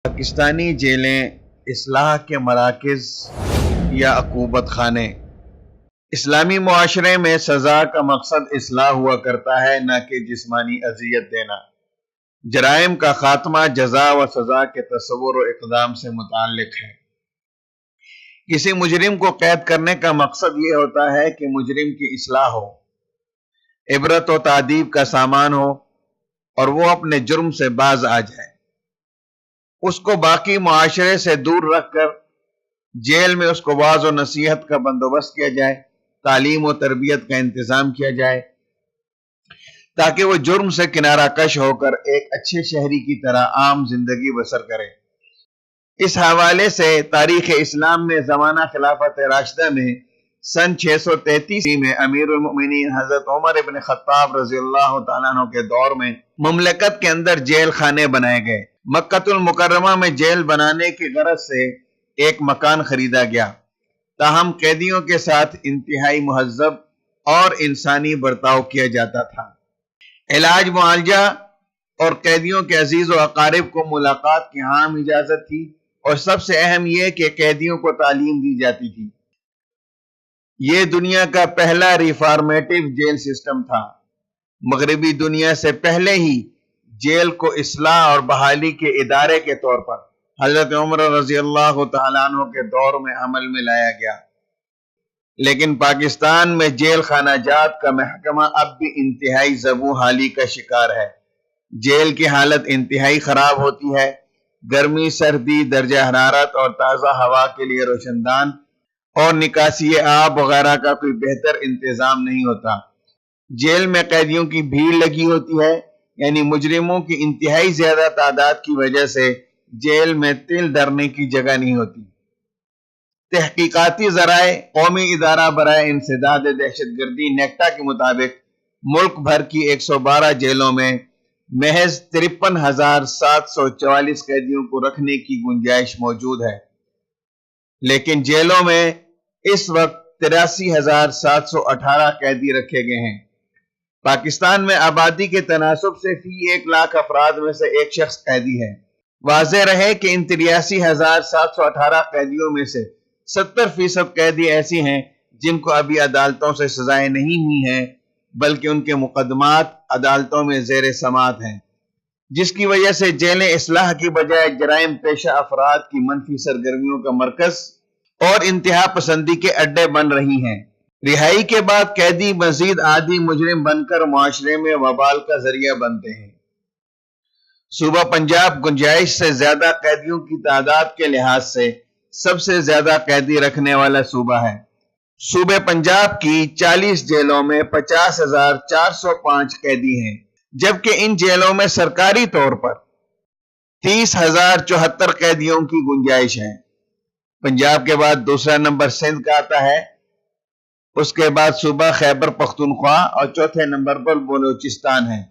پاکستانی جیلیں اصلاح کے مراکز یا عقوبت خانے۔ اسلامی معاشرے میں سزا کا مقصد اصلاح ہوا کرتا ہے، نہ کہ جسمانی اذیت دینا۔ جرائم کا خاتمہ جزا و سزا کے تصور و اقدام سے متعلق ہے۔ کسی مجرم کو قید کرنے کا مقصد یہ ہوتا ہے کہ مجرم کی اصلاح ہو، عبرت و تعدیب کا سامان ہو اور وہ اپنے جرم سے باز آ جائے۔ اس کو باقی معاشرے سے دور رکھ کر جیل میں اس کو واعظ و نصیحت کا بندوبست کیا جائے، تعلیم و تربیت کا انتظام کیا جائے تاکہ وہ جرم سے کنارہ کش ہو کر ایک اچھے شہری کی طرح عام زندگی بسر کرے۔ اس حوالے سے تاریخ اسلام میں زمانہ خلافت راشدہ میں سن 633 میں امیر المؤمنین حضرت عمر ابن خطاب رضی اللہ تعالیٰ عنہ کے دور میں مملکت کے اندر جیل خانے بنائے گئے۔ مکہ المکرمہ میں جیل بنانے کی غرض سے ایک مکان خریدا گیا، تاہم قیدیوں کے ساتھ انتہائی مہذب اور انسانی برتاؤ کیا جاتا تھا۔ علاج معالجہ اور قیدیوں کے عزیز و اقارب کو ملاقات کی عام اجازت تھی، اور سب سے اہم یہ کہ قیدیوں کو تعلیم دی جاتی تھی۔ یہ دنیا کا پہلا ریفارمیٹو جیل سسٹم تھا۔ مغربی دنیا سے پہلے ہی جیل کو اصلاح اور بحالی کے ادارے کے طور پر حضرت عمر رضی اللہ تعالیٰ عنہ کے دور میں عمل میں لایا گیا، لیکن پاکستان میں جیل خانہ جات کا محکمہ اب بھی انتہائی زبوں حالی کا شکار ہے۔ جیل کی حالت انتہائی خراب ہوتی ہے۔ گرمی، سردی، درجہ حرارت اور تازہ ہوا کے لیے روشن دان اور نکاسی آب وغیرہ کا کوئی بہتر انتظام نہیں ہوتا۔ جیل میں قیدیوں کی بھیڑ لگی ہوتی ہے، یعنی مجرموں کی انتہائی زیادہ تعداد کی وجہ سے جیل میں تل دھرنے کی جگہ نہیں ہوتی۔ تحقیقاتی ذرائع قومی ادارہ برائے انسداد دہشت گردی نیکٹا کے مطابق ملک بھر کی 112 جیلوں میں محض 53,744 قیدیوں کو رکھنے کی گنجائش موجود ہے، لیکن جیلوں میں اس وقت 83,718 قیدی رکھے گئے ہیں۔ پاکستان میں آبادی کے تناسب سے فی 1,00,000 افراد میں سے ایک شخص قیدی ہے۔ واضح رہے کہ ان 83,718 قیدیوں میں سے 70% قیدی ایسی ہیں جن کو ابھی عدالتوں سے سزائیں نہیں ہوئی ہیں، بلکہ ان کے مقدمات عدالتوں میں زیر سماعت ہیں، جس کی وجہ سے جیلیں اصلاح کی بجائے جرائم پیشہ افراد کی منفی سرگرمیوں کا مرکز اور انتہا پسندی کے اڈے بن رہی ہیں۔ رہائی کے بعد قیدی مزید عادی مجرم بن کر معاشرے میں وبال کا ذریعہ بنتے ہیں۔ صوبہ پنجاب گنجائش سے زیادہ قیدیوں کی تعداد کے لحاظ سے سب سے زیادہ قیدی رکھنے والا صوبہ ہے۔ صوبہ پنجاب کی 40 جیلوں میں 50,405 قیدی ہیں، جبکہ ان جیلوں میں سرکاری طور پر 30,074 قیدیوں کی گنجائش ہے۔ پنجاب کے بعد دوسرا نمبر سندھ کا آتا ہے، اس کے بعد صوبہ خیبر پختونخوا اور چوتھے نمبر پر بلوچستان ہے۔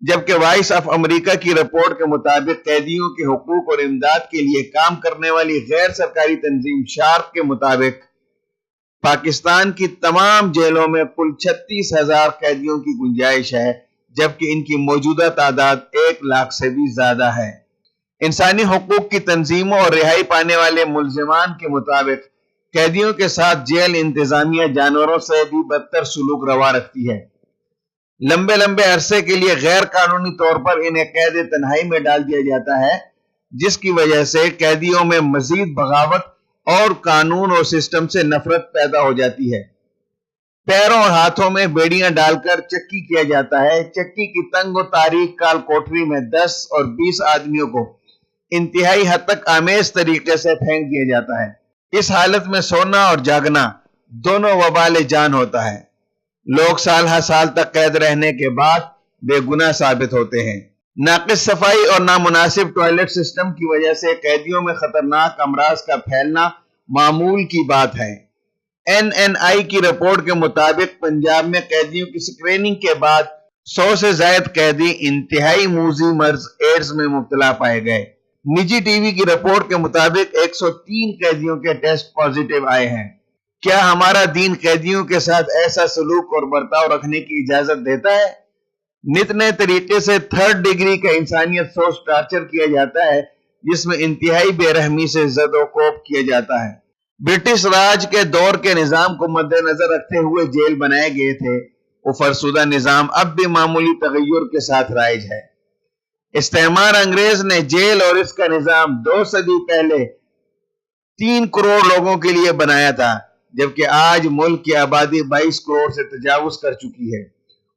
جبکہ وائس آف امریکہ کی رپورٹ کے مطابق قیدیوں کے حقوق اور امداد کے لیے کام کرنے والی غیر سرکاری تنظیم شارپ کے مطابق پاکستان کی تمام جیلوں میں کل 36,000 قیدیوں کی گنجائش ہے، جبکہ ان کی موجودہ تعداد 1,00,000 سے بھی زیادہ ہے۔ انسانی حقوق کی تنظیموں اور رہائی پانے والے ملزمان کے مطابق قیدیوں کے ساتھ جیل انتظامیہ جانوروں سے بھی بدتر سلوک روا رکھتی ہے۔ لمبے عرصے کے لیے غیر قانونی طور پر انہیں قید تنہائی میں ڈال دیا جاتا ہے، جس کی وجہ سے قیدیوں میں مزید بغاوت اور قانون اور سسٹم سے نفرت پیدا ہو جاتی ہے۔ پیروں اور ہاتھوں میں بیڑیاں ڈال کر چکی کیا جاتا ہے۔ چکی کی تنگ و تاریک کال کوٹری میں 10 اور 20 آدمیوں کو انتہائی حد تک آمیز طریقے سے پھینک دیا جاتا ہے۔ اس حالت میں سونا اور جاگنا دونوں وبال جان ہوتا ہے۔ لوگ سال ہر سال تک قید رہنے کے بعد بے گناہ ثابت ہوتے ہیں۔ ناقص صفائی اور نامناسب ٹوائلٹ سسٹم کی وجہ سے قیدیوں میں خطرناک امراض کا پھیلنا معمول کی بات ہے۔ NNI کی رپورٹ کے مطابق پنجاب میں قیدیوں کی سکریننگ کے بعد 100 سے زائد قیدی انتہائی موذی مرض ایڈز میں مبتلا پائے گئے۔ نجی ٹی وی کی رپورٹ کے مطابق 103 قیدیوں کے ٹیسٹ پازیٹیو آئے ہیں۔ کیا ہمارا دین قیدیوں کے ساتھ ایسا سلوک اور برتاؤ رکھنے کی اجازت دیتا ہے؟ نت نئے طریقے سے 3rd ڈگری کا انسانیت سوچ ٹارچر کیا جاتا ہے، جس میں انتہائی بے رحمی سے زد و کوب کیا جاتا ہے۔ برٹش راج کے دور کے نظام کو مد نظر رکھتے ہوئے جیل بنائے گئے تھے، وہ فرسودہ نظام اب بھی معمولی تغیر کے ساتھ رائج ہے۔ استعمار انگریز نے جیل اور اس کا نظام 2 صدی پہلے 3 کروڑ لوگوں کے لیے بنایا تھا، جبکہ آج ملک کی آبادی 22 کروڑ سے تجاوز کر چکی ہے۔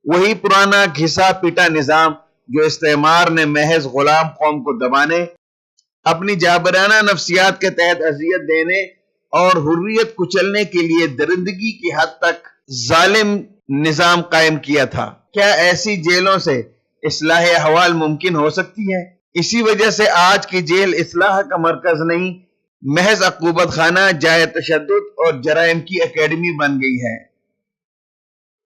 وہی پرانا گھسا پیٹا نظام جو استعمار نے محض غلام قوم کو دبانے، اپنی جابرانہ نفسیات کے تحت اذیت دینے اور حریت کچلنے کے لیے درندگی کی حد تک ظالم نظام قائم کیا تھا۔ کیا ایسی جیلوں سے اصلاح احوال ممکن ہو سکتی ہے؟ اسی وجہ سے آج کی جیل اصلاح کا مرکز نہیں، محض عقوبت خانہ، جائے تشدد اور جرائم کی اکیڈمی بن گئی ہے۔